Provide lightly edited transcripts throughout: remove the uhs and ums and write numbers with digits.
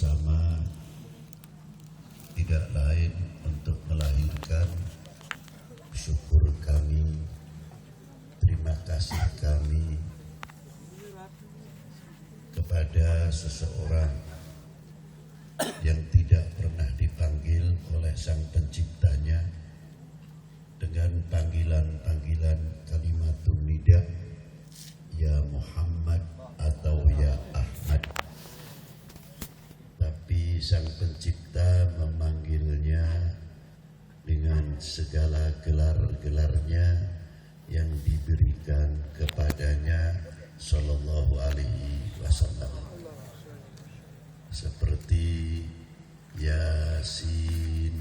bersama tidak lain untuk melahirkan syukur kami, terima kasih kami kepada seseorang yang tidak pernah dipanggil oleh Sang Penciptanya dengan panggilan-panggilan kalimatun nida, ya Muhammad atau ya Ahmad. Tapi Sang Pencipta memanggilnya dengan segala gelar-gelarnya yang diberikan kepadanya sallallahu alaihi wasallam, seperti Yasin,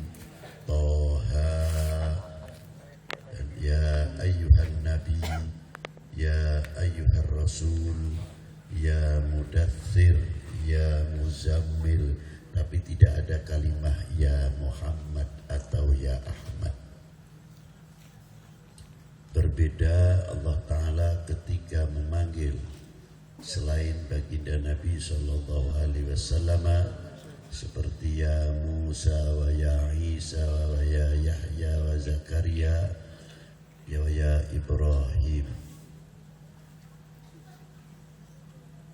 Toha, dan ya ayyuhan nabi, ya ayyuhar rasul, ya mudaththir, ya muzammil. Tapi tidak ada kalimah ya Muhammad atau ya Ahmad. Berbeda Allah Ta'ala ketika memanggil selain baginda Nabi Sallallahu Alaihi Wasallam, seperti ya Musa wa ya Isa wa ya Yahya wa Zakaria ya Ibrahim.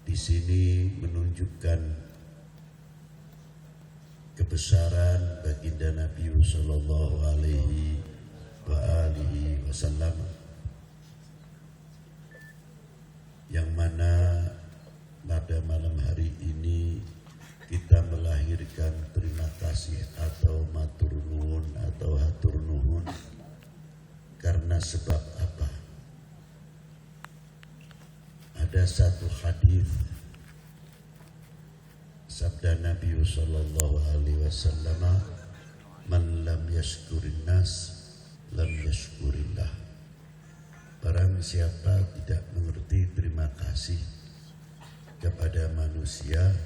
Di sini menunjukkan kebesaran baginda Nabi Sallallahu Alaihi Wasallam, yang mana pada malam hari ini kita melahirkan terima kasih atau matur nuwun atau hatur nuhun. Karena sebab apa? Ada satu hadis sabda Nabi sallallahu alaihi wasallam, man lam yashkurin nas lam yashkurillah. Barang siapa tidak mengerti terima kasih kepada manusia,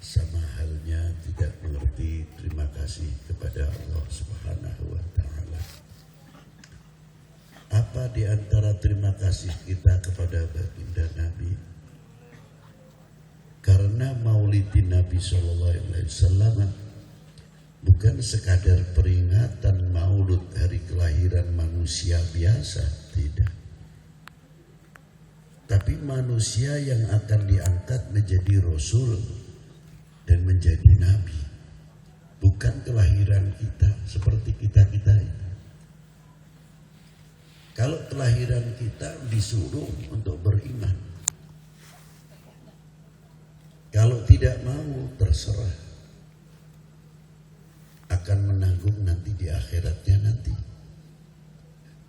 sama halnya tidak mengerti terima kasih kepada Allah Subhanahu wa Ta'ala. Apa di antara terima kasih kita kepada baginda Nabi? Karena maulidin Nabi sallallahu alaihi wasallam bukan sekadar peringatan maulud hari kelahiran manusia biasa, tidak. Tapi manusia yang akan diangkat menjadi Rasul dan menjadi Nabi. Bukan kelahiran kita seperti kita-kita ini. Kalau kelahiran kita disuruh untuk beriman, kalau tidak mau terserah, akan menanggung nanti di akhiratnya nanti.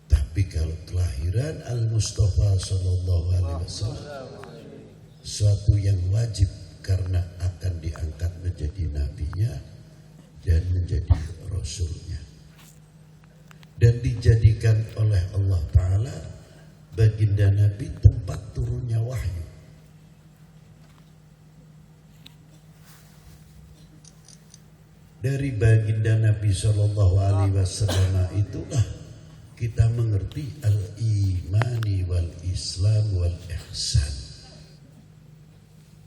Tapi kalau kelahiran Al-Mustafa sallallahu alaihi wasallam, suatu yang wajib karena akan diangkat menjadi nabinya dan menjadi rasulnya, dan dijadikan oleh Allah Ta'ala baginda Nabi tempat turunnya wahyu. Dari baginda Nabi sallallahu alaihi wasallam itulah kita mengerti al-imani wal islam wal ihsan.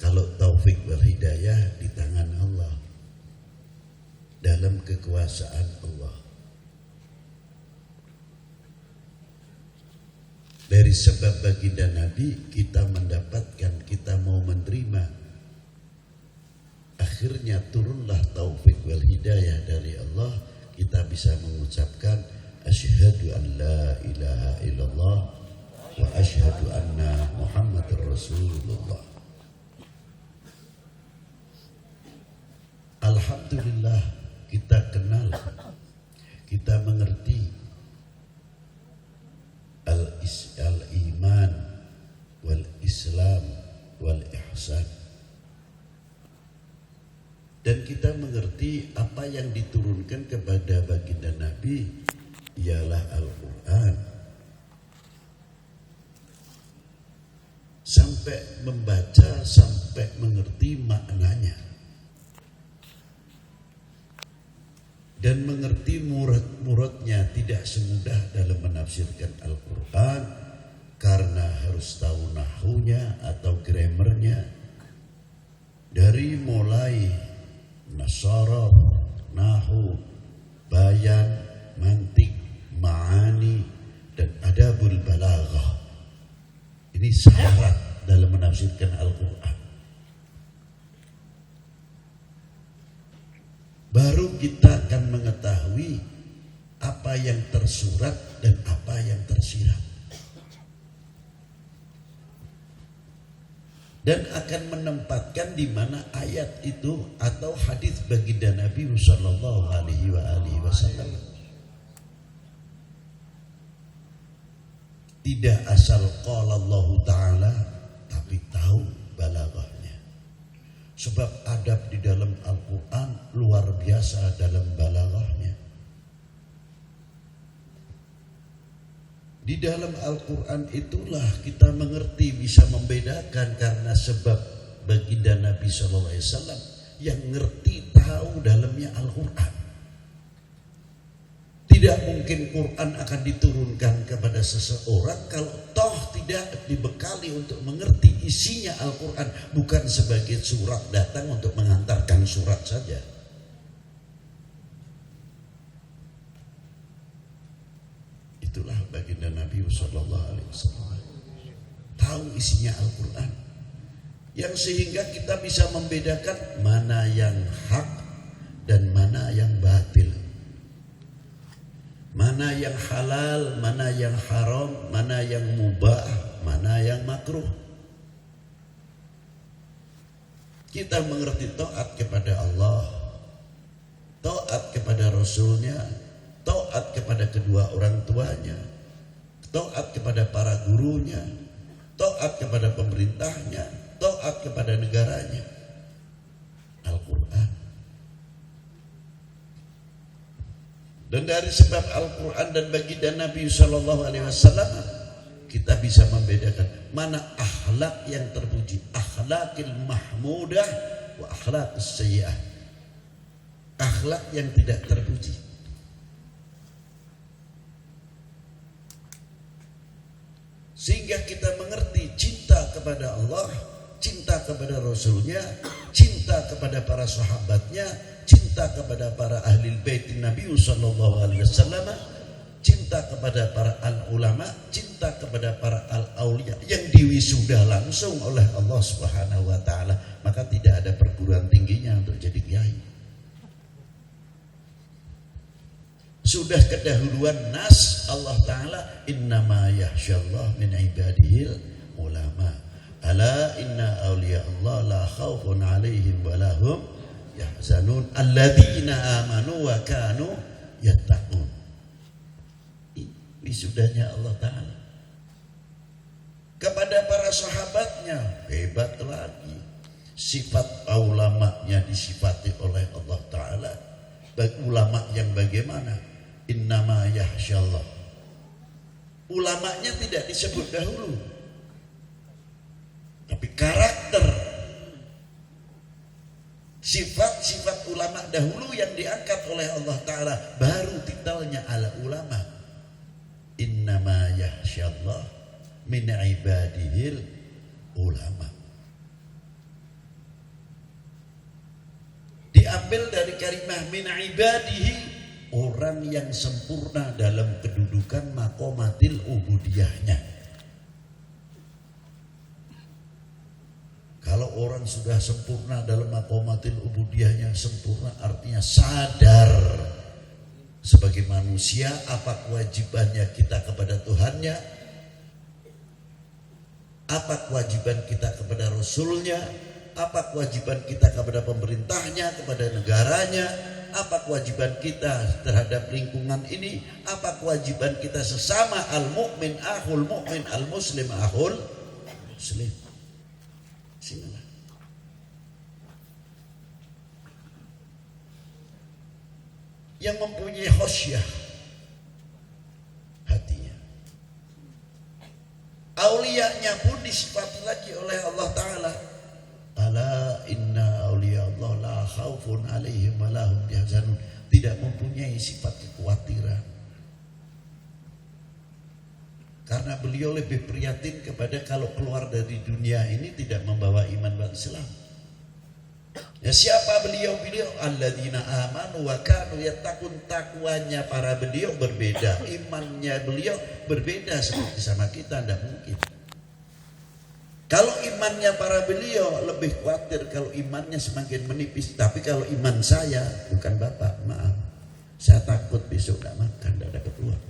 Kalau taufik wal hidayah di tangan Allah, dalam kekuasaan Allah. Dari sebab baginda Nabi kita mendapatkan, kita mau menerima. Akhirnya turunlah taufik wal hidayah dari Allah. Kita bisa mengucapkan asyhadu an la ilaha illallah wa asyhadu anna Muhammadar Rasulullah. Alhamdulillah kita kenal, kita mengerti al-iman wal islam wal ihsan. Dan kita mengerti apa yang diturunkan kepada baginda Nabi ialah Al-Quran. Sampai membaca, sampai mengerti maknanya. Dan mengerti murad-muradnya tidak semudah dalam menafsirkan Al-Quran, karena harus tahu nahunya atau grammarnya. Dari mulai nasaraf, nahu, bayan, mantik, ma'ani, dan adabul balaghah. Ini syarat dalam menafsirkan Al-Quran. Baru kita akan mengetahui apa yang tersurat dan apa yang tersirat, dan akan menempatkan di mana ayat itu atau hadis baginda Nabi sallallahu alaihi wasallam. Tidak asal qala Allah Ta'ala, tapi tahu balaghahnya. Sebab adab di dalam Al-Quran luar biasa dalam balaghahnya. Di dalam Al-Quran itulah kita mengerti, bisa membedakan, karena sebab baginda Nabi SAW yang ngerti tahu dalamnya Al-Quran. Tidak mungkin Quran akan diturunkan kepada seseorang kalau toh tidak dibekali untuk mengerti isinya Al-Quran, bukan sebagai surat datang untuk mengantarkan surat saja. Itulah baginda Nabi sallallahu alaihi wasallam tahu isinya Al-Quran, yang sehingga kita bisa membedakan mana yang hak dan mana yang batil, mana yang halal, mana yang haram, mana yang mubah, mana yang makruh. Kita mengerti taat kepada Allah, taat kepada Rasulnya, taat kepada kedua orang tuanya, taat kepada para gurunya, taat kepada pemerintahnya, taat kepada negaranya. Al-Quran. Dan dari sebab Al-Quran dan baginda Nabi sallallahu alaihi wasallam, kita bisa membedakan mana akhlak yang terpuji, akhlakil mahmudah wa akhlaqis sayyi'ah, akhlak yang tidak terpuji. Sehingga kita mengerti cinta kepada Allah, cinta kepada Rasulnya, cinta kepada para sahabatnya, cinta kepada para ahli bait Nabi sallallahu alaihi wasallam, cinta kepada para al-ulama, cinta kepada para al-auliya yang diwisuda langsung oleh Allah Subhanahu wa taala. Maka tidak ada perguruan tingginya untuk jadi kiai. Sudah kedahuluan nas Allah Ta'ala, innama yakhsyallah min ibadihil ulama. Ala inna awliya Allah la khawfun alaihim wa lahum yahzanun alladzina amanu wa kanu yattaqun. Wisudanya Allah Ta'ala kepada para sahabatnya, hebat lagi. Sifat ulamanya disifati oleh Allah Ta'ala. Ulama yang bagaimana? Innama yakhsyallah. Ulamanya tidak disebut dahulu, tapi karakter, sifat-sifat ulama dahulu yang diangkat oleh Allah Ta'ala, baru titelnya ala ulama. Innama yakhsyallah min ibadihil ulama. Diambil dari kalimah min ibadihi, orang yang sempurna dalam kedudukan makomatil ubudiyahnya. Kalau orang sudah sempurna dalam makomatil ubudiyahnya, sempurna artinya sadar sebagai manusia apa kewajibannya kita kepada Tuhannya, apa kewajiban kita kepada Rasulnya, apa kewajiban kita kepada pemerintahnya, kepada negaranya, apa kewajiban kita terhadap lingkungan ini, apa kewajiban kita sesama al-mu'min akhul mu'min, al-muslim akhul muslim. Sinilah. Yang mempunyai khosyah hatinya. Auliyanya pun disifati lagi oleh Allah Ta'ala. Ala inna awliya Allah la khawfun alaihim wa lahum yahzanun. Tidak mempunyai sifat kekhawatiran, karena beliau lebih prihatin kepada kalau keluar dari dunia ini tidak membawa iman dan Islam. Ya, siapa beliau? Beliau alladzina amanu wa kanu yattaqun. Takwanya para beliau berbeda, imannya beliau berbeda seperti sama kita, tidak mungkin. Kalau imannya para beliau lebih khawatir kalau imannya semakin menipis. Tapi kalau iman saya, bukan bapak, maaf, saya takut besok tidak makan, tidak dapat uang.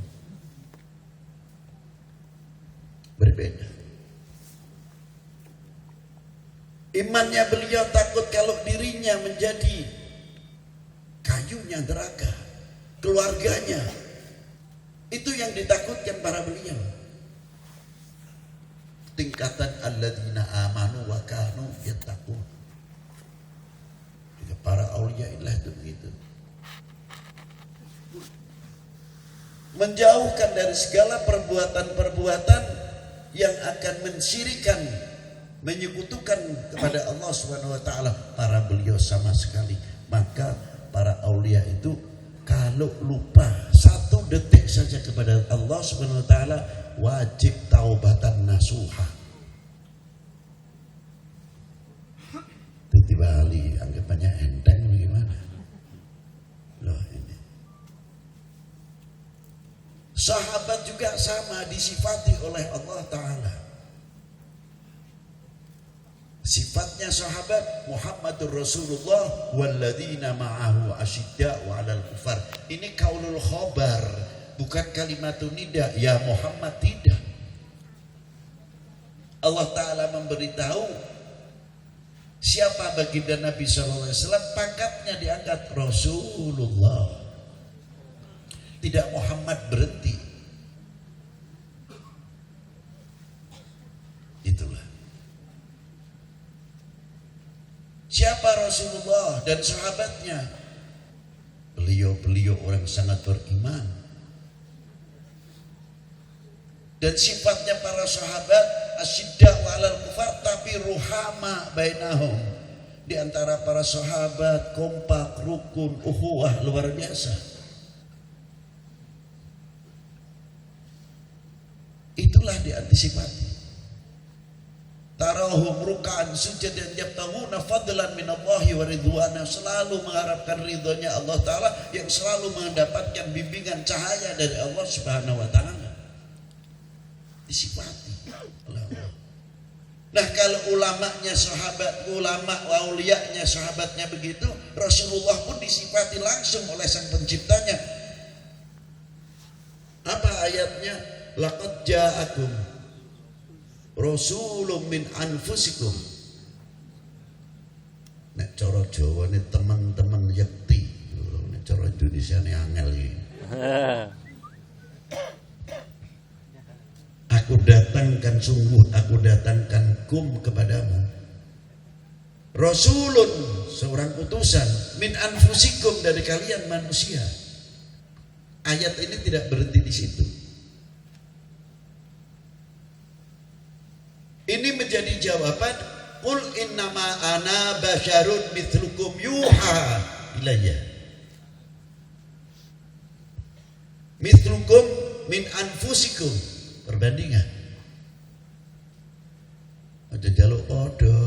Berbeda. Imannya beliau takut kalau dirinya menjadi kayunya neraka, keluarganya. Itu yang ditakutkan para beliau. Tingkatan alladzina amanu wa kanu yattaqun. Para aulia ilah itu begitu. Menjauhkan dari segala perbuatan-perbuatan yang akan mensyirikan, menyekutukan kepada Allah Subhanahu wa taala. Para beliau sama sekali. Maka para aulia itu kalau lupa 1 detik saja kepada Allah Subhanahu wa taala, wajib taubatan nasuha. Tiba Ali anggapannya enteng bagaimana? Loh ini. Sahabat juga sama disifati oleh Allah taala. Sifatnya sahabat Muhammadur Rasulullah walladzina ma'ahu asyidda'u 'alal kufar. Ini kaulul khobar, bukan kalimatun nida. Ya Muhammad, tidak. Allah Ta'ala memberitahu siapa baginda Nabi SAW, pangkatnya diangkat Rasulullah. Tidak Muhammad berhenti. Itulah. Siapa Rasulullah dan sahabatnya? Beliau orang sangat beriman. Dan sifatnya para sahabat asyidda'u 'alal kufar, tapi ruhama bainahum. Di antara para sahabat kompak, rukun, ukhuwah luar biasa. Itulah diantisipasi. Tarahum ruk'an sujadan yabtaghuna fadlan minallahi wa ridwana, selalu mengharapkan ridhonya Allah Ta'ala, yang selalu mendapatkan bimbingan cahaya dari Allah Subhanahu wa Ta'ala. Disifati oleh Allah. Nah, kalau ulamanya sahabat, ulama aulianya sahabatnya begitu, Rasulullah pun disifati langsung oleh sang penciptanya. Apa ayatnya? Laqad ja'akum rasulun min anfusikum. Nek cara Jawa ini teman-teman yakti, nek cara Indonesia ini angel iki. Aku datangkan, sungguh aku datangkan kum kepadamu rasulun, seorang utusan, min anfusikum, dari kalian manusia. Ayat ini tidak berhenti di situ. Ini menjadi jawaban, qul innama ana basyarun mithlukum yuha ilayya. Mithlukum min anfusikum. Perbandingan. Ada jaluk podo.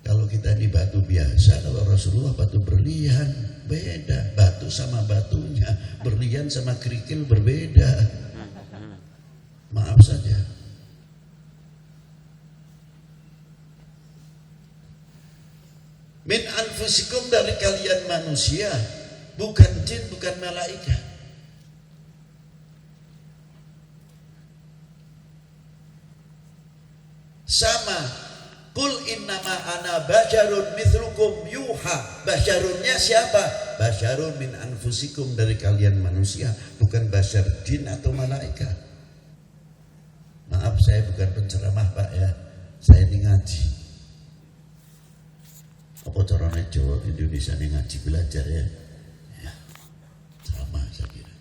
Kalau kita ini batu biasa, kalau Rasulullah batu berlian, beda. Batu sama batunya, berlian sama kerikil berbeda. Maaf saja. Min anfusikum, dari kalian manusia, bukan jin, bukan malaikat. Sama, qul innama ana basyarun mithlukum yuha. Basyarunnya siapa? Basyarun min anfusikum, dari kalian manusia, bukan basyar jin atau malaikat. Maaf, saya bukan penceramah Pak ya, saya ini ngaji. Apa caranya Jawa Indonesia ini ngaji belajar ya? Ya, sama saya kira.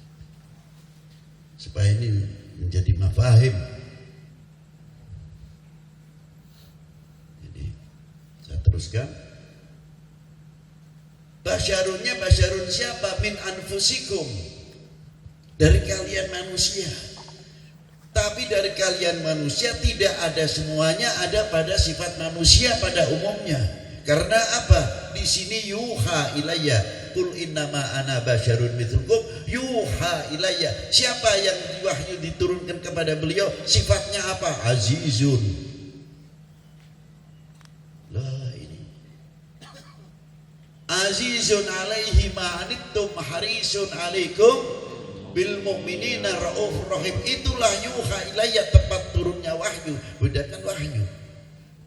Supaya ini menjadi mafahim. Jadi saya teruskan. Basyarunnya, basyarun siapa? Min anfusikum, dari kalian manusia. Tapi dari kalian manusia tidak ada semuanya ada pada sifat manusia pada umumnya. Karena apa? Di sini yuha ilayya, qul innama ana basyarun mithlukum yuha ilayya. Siapa yang wahyu diturunkan kepada beliau? Sifatnya apa? Azizun. Lah ini. Azizun alaihi ma anittum harisun alaikum bil mu'minina raufur rahim. Itulah yuha ilayya, tempat turunnya wahyu. Bedakan wahyu.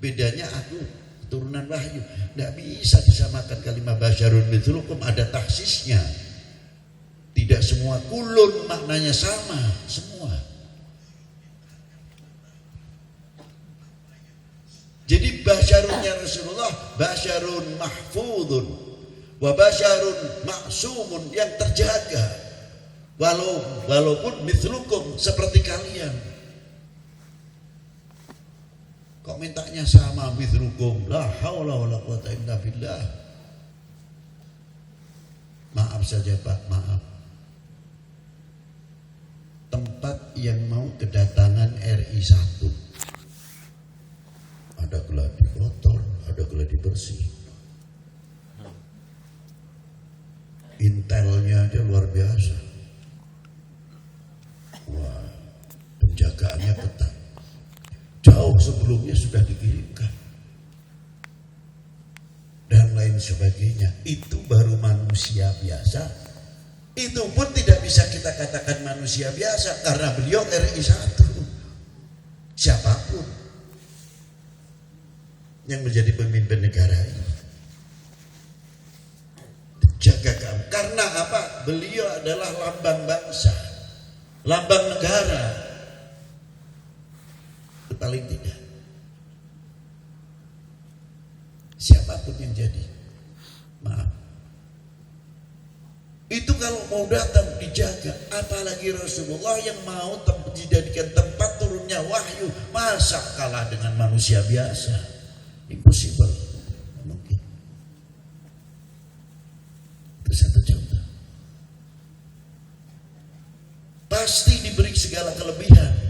Bedanya aku turunan wahyu. Tidak bisa disamakan kalimat basyarun mithlukum, ada taksisnya. Tidak semua kulun maknanya sama semua. Jadi basyarunnya Rasulullah basyarun mahfudun wa basyarun maksumun, yang terjaga. Walaupun mithlukum, seperti kalian. Kok mintanya sama mithlukum? La haula wala quwata illa billah. Maaf saja Pak, maaf. Tempat yang mau kedatangan RI 1, ada geladi kotor, ada geladi bersih. Intelnya aja luar biasa. Wah, penjagaannya ketat. Jauh sebelumnya sudah dikirimkan dan lain sebagainya. Itu baru manusia biasa. Itu pun tidak bisa kita katakan manusia biasa karena beliau RI 1. Siapapun yang menjadi pemimpin negara ini, jaga kamu. Karena apa? Beliau adalah lambang bangsa, lambang negara. Paling tidak, siapapun yang jadi, maaf, itu kalau mau datang dijaga. Apalagi Rasulullah yang mau dijadikan tempat turunnya wahyu, masa kalah dengan manusia biasa? Impossible, mungkin. Itu satu contoh. Pasti diberi segala kelebihan.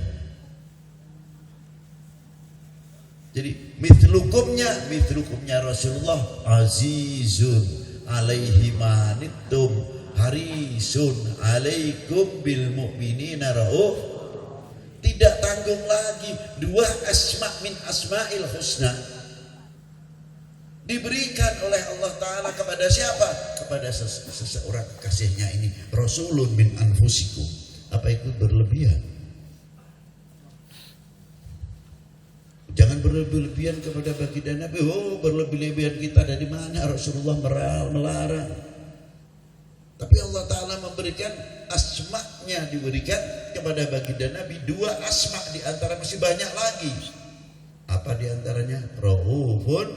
Jadi mithlukumnya Rasulullah azizun alaihi manittum harisun alaikum bil mu'minina rauf. Tidak tanggung lagi. Dua asma min asma'il husna diberikan oleh Allah Ta'ala kepada siapa? Kepada seseorang kekasihnya ini. Rasulun min anfusikum. Apa itu berlebihan? Jangan berlebihan kepada baginda Nabi. Oh, berlebihan kita dari mana? Rasulullah melarang. Tapi Allah Ta'ala memberikan asma'nya, diberikan kepada baginda Nabi. Dua asma' di antara masih banyak lagi. Apa di antaranya? Raufun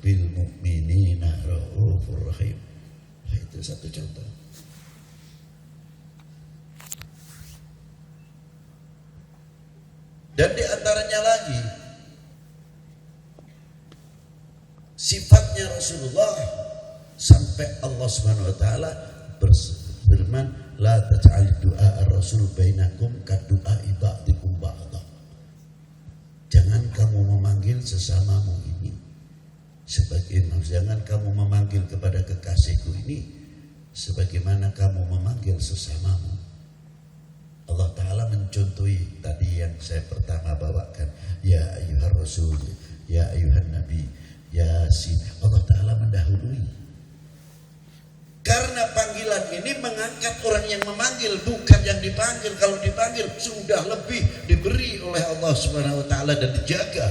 bil mu'minina raufur rahim. Nah, itu satu contoh. Dan di antaranya lagi sifatnya Rasulullah sampai Allah Subhanahu wa taala berfirman, la taj'al du'a ar-rasul bainakum kadu'a ba'dikum ba'dha. Jangan kamu memanggil sesamamu ini jangan kamu memanggil kepada kekasihku ini sebagaimana kamu memanggil sesamamu. Allah Ta'ala mencontohi tadi yang saya pertama bawakan, ya ayyuhar rasul, ya ayyuhan nabi, Yasin. Allah Ta'ala mendahului. Karena panggilan ini mengangkat orang yang memanggil, bukan yang dipanggil. Kalau dipanggil sudah lebih diberi oleh Allah Subhanahu wa taala dan dijaga.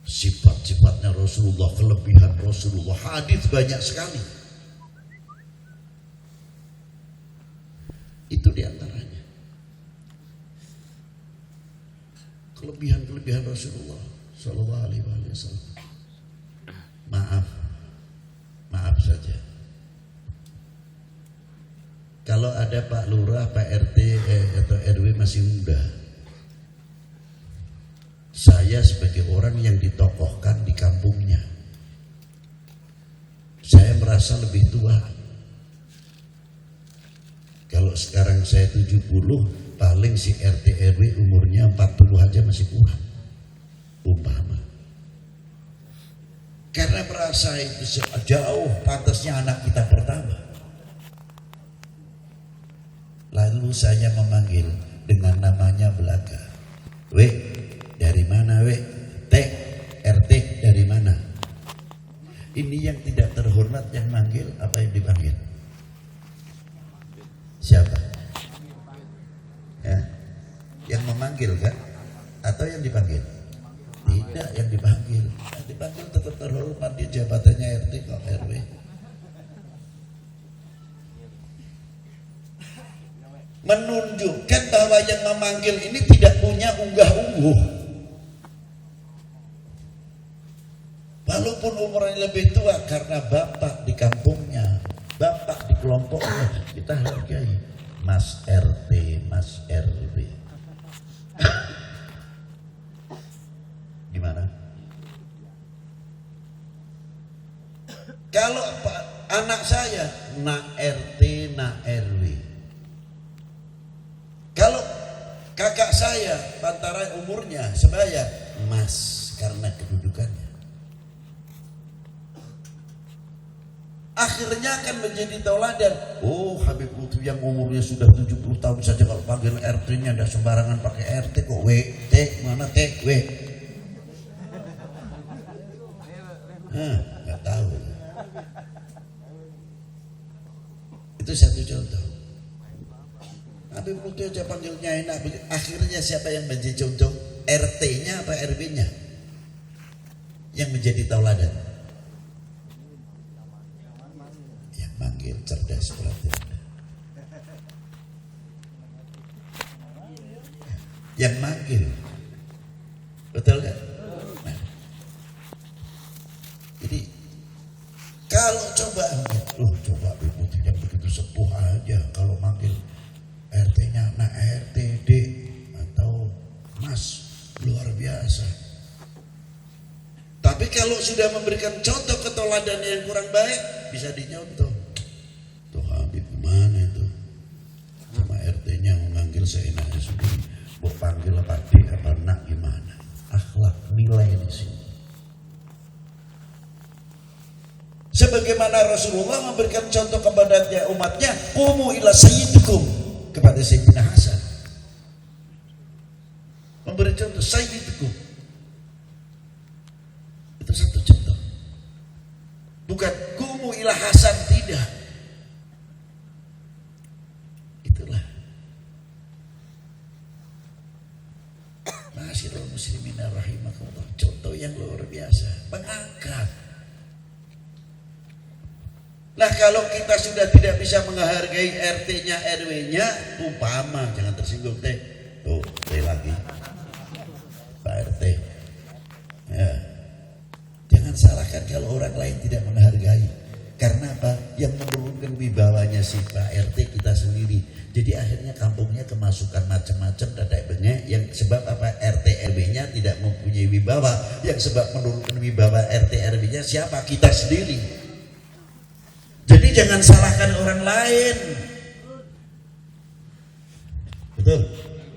Sifat-sifatnya Rasulullah, kelebihan Rasulullah, hadis banyak sekali. Itu diantaranya kelebihan Rasulullah Sallallahu Alaihi Wasallam. Maaf saja. Kalau ada Pak Lurah, Pak RT atau RW masih muda, saya sebagai orang yang ditokohkan di kampungnya, saya merasa lebih tua. Kalau sekarang saya 70, paling si RT RW umurnya 40 aja masih kurang. Umpama. Karena merasa itu jauh pantasnya anak kita pertama. Lalu saya memanggil dengan namanya belaka. W, dari mana W? T, RT dari mana? Ini yang tidak terhormat yang manggil apa yang dipanggil? Siapa? Ya, yang memanggil kan? Atau yang dipanggil? Tidak, yang dipanggil. Yang dipanggil tetap terhormat, dia jabatannya RT kok RW. Menunjukkan bahwa yang memanggil ini tidak punya unggah-ungguh. Walaupun umurnya lebih tua, karena bapak di kampungnya, bapak di kelompoknya, kita hargai Mas RT, Mas RW. Gimana? Kalau anak saya nak RT, nak RW. Kalau kakak saya pantaran umurnya sebaya, Mas, karena kedudukannya. Akhirnya akan menjadi tauladan. Oh, Habib Lutfi yang umurnya sudah 70 tahun saja kalau panggil RT-nya tidak sembarangan pakai RT kok. W, T, mana T, W. Nggak tahu. Itu satu contoh. Habib Lutfi aja panggilnya enak. Akhirnya siapa yang menjadi contoh? RT-nya apa RW-nya? Yang menjadi tauladan. Manggil cerdas berarti. Yang manggil, betul kan? Nah, jadi kalau coba ibu tidak begitu sepuh aja kalau manggil RT-nya nak RT, D atau Mas, luar biasa. Tapi kalau sudah memberikan contoh keteladanan yang kurang baik, bisa dicontoh. Tuh Habib mana itu? Sama RT-nya memanggil seenaknya sendiri. Mau panggil apa D apa nak gimana? Akhlak nilai di sini. Sebagaimana Rasulullah memberikan contoh kepada umatnya, qumu ila sayyidikum, kepada Sayyidina Hasan. Memberi contoh sayyidikum. Itu satu contoh. Bukan qumu ila Hasan, tidak. Itulah. Ma'asyiral muslimin rahimakumullah. Contoh yang luar biasa, mengangkat. Nah, kalau kita sudah tidak bisa menghargai RT-nya, RW-nya, umpama, jangan tersinggung teh. Tuh, teh lagi. Pak RT. Ya. Jangan salahkan kalau orang lain tidak menghargai. Karena apa? Yang menurunkan wibawanya si Pak RT kita sendiri. Jadi akhirnya kampungnya kemasukan macam-macam dadak bengek. Yang sebab apa? RT RW-nya tidak mempunyai wibawa. Yang sebab menurunkan wibawa RT RW-nya siapa? Kita sendiri. Jadi jangan salahkan orang lain. Betul?